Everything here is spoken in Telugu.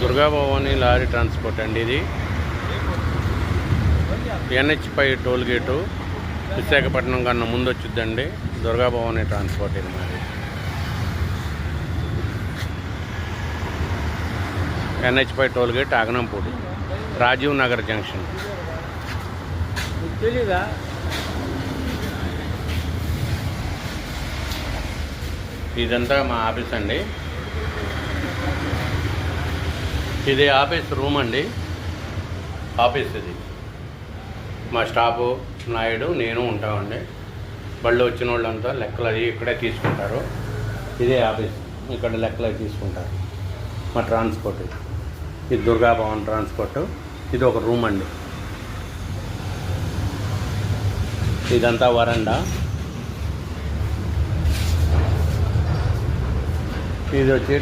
దుర్గా భవాని లారీ ట్రాన్స్పోర్ట్ అండి. ఇది NH5 టోల్ గేటు విశాఖపట్నం కన్నా ముందు వచ్చిద్దండి. దుర్గా భవాని ట్రాన్స్పోర్ట్ ఇది మరి. NH5 toll gate Aganampudi, Rajiv Nagar junction. ఇదంతా మా ఆఫీస్ అండి. ఇది ఆఫీస్ రూమ్ అండి. ఆఫీస్ ఇది మా స్టాఫు నాయుడు నేను ఉంటామండి. బళ్ళు వచ్చిన వాళ్ళంతా లెక్కలు అది ఇక్కడే తీసుకుంటారు. ఇదే ఆఫీస్, ఇక్కడ లెక్కలు అవి తీసుకుంటారు. మా ట్రాన్స్పోర్ట్ ఇది దుర్గా భవన్ ట్రాన్స్పోర్ట్. ఇది ఒక రూమ్ అండి. ఇదంతా వరండా. ఇది వచ్చి